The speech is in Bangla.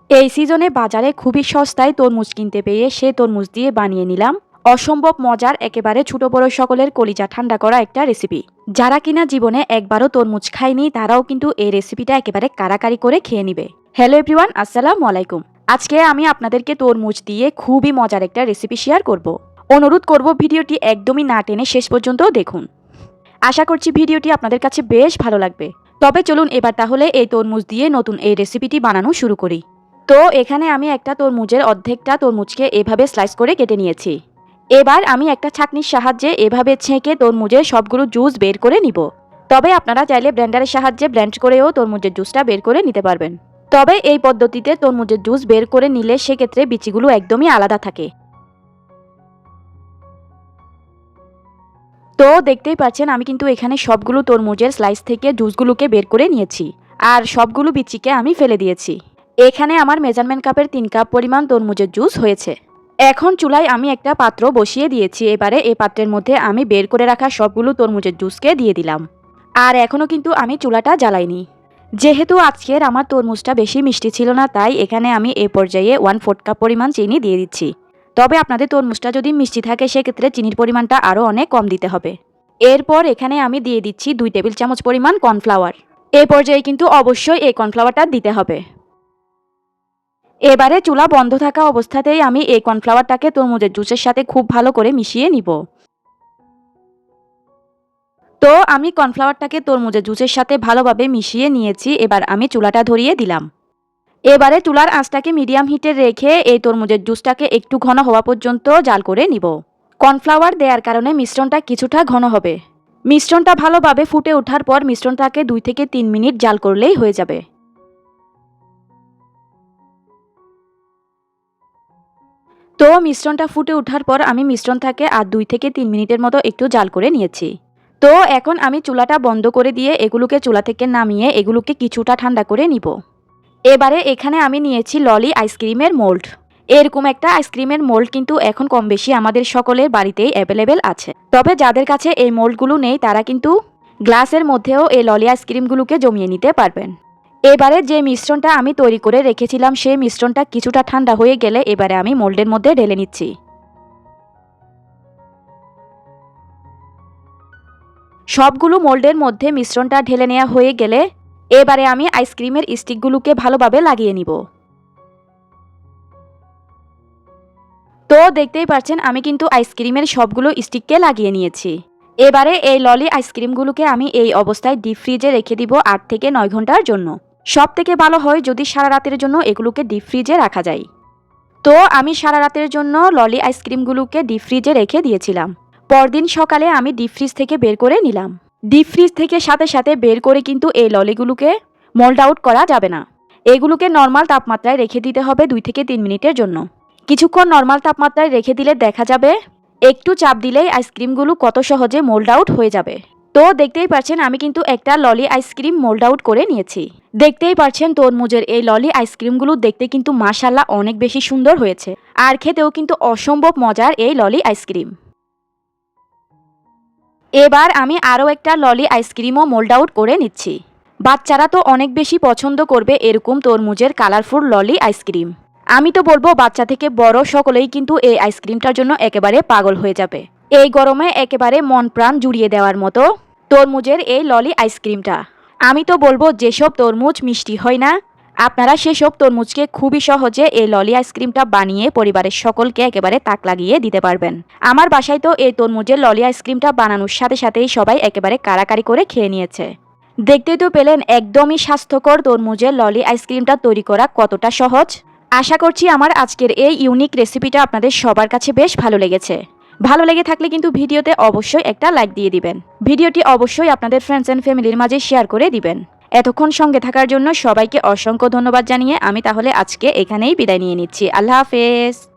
এই সিজনে বাজারে খুবই সস্তায় তরমুজ কিনতে পেয়ে সে তরমুজ দিয়ে বানিয়ে নিলাম অসম্ভব মজার, একেবারে ছোট বড় সকলের কলিজা ঠান্ডা করা একটা রেসিপি। যারা কিনা জীবনে একবারও তরমুজ খায়নি তারাও কিন্তু এই রেসিপিটা একেবারে কারাকারি করে খেয়ে নিবে। হ্যালো এভরিওয়ান, আসসালামু আলাইকুম। আজকে আমি আপনাদেরকে তরমুজ দিয়ে খুবই মজার একটা রেসিপি শেয়ার করব। অনুরোধ করব ভিডিওটি একদমই না টেনে শেষ পর্যন্ত দেখুন। আশা করছি ভিডিওটি আপনাদের কাছে বেশ ভালো লাগবে। তবে চলুন এবার তাহলে এই তরমুজ দিয়ে নতুন এই রেসিপিটি বানানো শুরু করি। তো এখানে আমি একটা তরমুজের অর্ধেকটা তরমুজকে এভাবে স্লাইস করে কেটে নিয়েছি। এবার আমি একটা ছাঁকনির সাহায্যে এভাবে ছেঁকে তরমুজের সবগুলো জুস বের করে নিব। তবে আপনারা চাইলে ব্লেন্ডারের সাহায্যে ব্লেন্ড করেও তরমুজের জুসটা বের করে নিতে পারবেন। তবে এই পদ্ধতিতে তরমুজের জুস বের করে নিলে সেক্ষেত্রে বিচিগুলো একদমই আলাদা থাকে। তো দেখতেই পাচ্ছেন আমি কিন্তু এখানে সবগুলো তরমুজের স্লাইস থেকে জুসগুলোকে বের করে নিয়েছি, আর সবগুলো বিচিকে আমি ফেলে দিয়েছি। এখানে আমার মেজারমেন্ট কাপের 3 কাপ পরিমাণ তরমুজের জুস হয়েছে। এখন চুলায় আমি একটা পাত্র বসিয়ে দিয়েছি। এবারে এই পাত্রের মধ্যে আমি বের করে রাখা সবগুলো তরমুজের জুসকে দিয়ে দিলাম। আর এখনও কিন্তু আমি চুলাটা জ্বালাইনি। যেহেতু আজকের আমার তরমুজটা বেশি মিষ্টি ছিল না, তাই এখানে আমি এই পর্যায়ে 1/4 কাপ পরিমাণ চিনি দিয়ে দিচ্ছি। তবে আপনাদের তরমুজটা যদি মিষ্টি থাকে সেক্ষেত্রে চিনির পরিমাণটা আরও অনেক কম দিতে হবে। এরপর এখানে আমি দিয়ে দিচ্ছি 2 টেবিল চামচ পরিমাণ কর্নফ্লাওয়ার। এই পর্যায়ে কিন্তু অবশ্যই এই কর্নফ্লাওয়ারটা দিতে হবে। এবারে চুলা বন্ধ থাকা অবস্থাতেই আমি এই কর্নফ্লাওয়ারটাকে তরমুজের জুসের সাথে খুব ভালো করে মিশিয়ে নিব। তো আমি কর্নফ্লাওয়ারটাকে তরমুজের জুসের সাথে ভালোভাবে মিশিয়ে নিয়েছি। এবার আমি চুলাটা ধরিয়ে দিলাম। এবারে চুলার আঁচটাকে মিডিয়াম হিটে রেখে এই তরমুজের জুসটাকে একটু ঘন হওয়া পর্যন্ত জাল করে নিব। কর্নফ্লাওয়ার দেওয়ার কারণে মিশ্রণটা কিছুটা ঘন হবে। মিশ্রণটা ভালোভাবে ফুটে ওঠার পর মিশ্রণটাকে 2 থেকে 3 মিনিট জাল করলেই হয়ে যাবে। তো মিশ্রণটা ফুটে ওঠার পর আমি মিশ্রণটাকে আর 2 থেকে 3 মিনিটের মতো একটু জাল করে নিয়েছি। তো এখন আমি চুলাটা বন্ধ করে দিয়ে এগুলোকে চুলা থেকে নামিয়ে এগুলোকে কিছুটা ঠান্ডা করে নিব। এবারে এখানে আমি নিয়েছি ললি আইসক্রিমের মোল্ড। এরকম একটা আইসক্রিমের মোল্ড কিন্তু এখন কম বেশি আমাদের সকলের বাড়িতেই অ্যাভেলেবেল আছে। তবে যাদের কাছে এই মোল্ডগুলো নেই তারা কিন্তু গ্লাসের মধ্যেও এই ললি আইসক্রিমগুলোকে জমিয়ে নিতে পারবেন। এবারে যে মিশ্রণটা আমি তৈরি করে রেখেছিলাম সেই মিশ্রণটা কিছুটা ঠান্ডা হয়ে গেলে এবারে আমি মোল্ডের মধ্যে ঢেলে নিচ্ছি। সবগুলো মোল্ডের মধ্যে মিশ্রণটা ঢেলে নেওয়া হয়ে গেলে এবারে আমি আইসক্রিমের স্টিকগুলোকে ভালোভাবে লাগিয়ে নিব। তো দেখতেই পাচ্ছেন আমি কিন্তু আইসক্রিমের সবগুলো স্টিককে লাগিয়ে নিয়েছি। এবারে এই ললি আইসক্রিমগুলোকে আমি এই অবস্থায় ডিপ ফ্রিজে রেখে দিব 8 থেকে 9 ঘন্টার জন্য। সব থেকে ভালো হয় যদি সারা রাতের জন্য এগুলোকে ডিপ ফ্রিজে রাখা যায়। তো আমি সারা রাতের জন্য ললি আইসক্রিমগুলোকে ডিপ ফ্রিজে রেখে দিয়েছিলাম। পরদিন সকালে আমি ডিপ ফ্রিজ থেকে বের করে নিলাম। ডিপ ফ্রিজ থেকে সাথে সাথে বের করে কিন্তু এই ললিগুলোকে মোল্ড আউট করা যাবে না। এগুলোকে নর্মাল তাপমাত্রায় রেখে দিতে হবে 2 থেকে 3 মিনিটের জন্য। কিছুক্ষণ নর্মাল তাপমাত্রায় রেখে দিলে দেখা যাবে একটু চাপ দিলেই আইসক্রিমগুলো কত সহজে মোল্ড আউট হয়ে যাবে। তো দেখতেই পাচ্ছেন আমি কিন্তু একটা ললি আইসক্রিম মোল্ড আউট করে নিয়েছি। দেখতেই পাচ্ছেন তরমুজের এই ললি আইসক্রিমগুলো দেখতে কিন্তু মাশাআল্লাহ অনেক বেশি সুন্দর হয়েছে, আর খেতেও কিন্তু অসম্ভব মজার এই ললি আইসক্রিম। এবার আমি আরও একটা ললি আইসক্রিমও মোল্ড আউট করে নিচ্ছি। বাচ্চারা তো অনেক বেশি পছন্দ করবে এরকম তরমুজের কালারফুল ললি আইসক্রিম। আমি তো বলবো বাচ্চা থেকে বড় সকলেই কিন্তু এই আইসক্রিমটার জন্য একেবারে পাগল হয়ে যাবে। এই গরমে একেবারে মন প্রাণ জুড়িয়ে দেওয়ার মতো তরমুজের এই ললি আইসক্রিমটা। আমি তো বলবো যেসব তরমুজ মিষ্টি হয় না, আপনারা সেসব তরমুজকে খুবই সহজে এই ললি আইসক্রিমটা বানিয়ে পরিবারের সকলকে একেবারে তাক লাগিয়ে দিতে পারবেন। আমার বাসায় তো এই তরমুজের ললি আইসক্রিমটা বানানোর সাথে সাথেই সবাই একেবারে কারাকারি করে খেয়ে নিয়েছে। দেখতেই তো পেলেন একদমই স্বাস্থ্যকর তরমুজের ললি আইসক্রিমটা তৈরি করা কতটা সহজ। আশা করছি আমার আজকের এই ইউনিক রেসিপিটা আপনাদের সবার কাছে বেশ ভালো লেগেছে। ভালো লেগে থাকলে কিন্তু ভিডিওতে অবশ্যই একটা লাইক দিয়ে দিবেন। ভিডিওটি অবশ্যই আপনাদের ফ্রেন্ডস অ্যান্ড ফ্যামিলির মাঝে শেয়ার করে দিবেন। এতক্ষণ সঙ্গে থাকার জন্য সবাইকে অসংখ্য ধন্যবাদ জানিয়ে আমি তাহলে আজকে এখানেই বিদায় নিয়ে নিচ্ছি। আল্লাহ হাফেজ।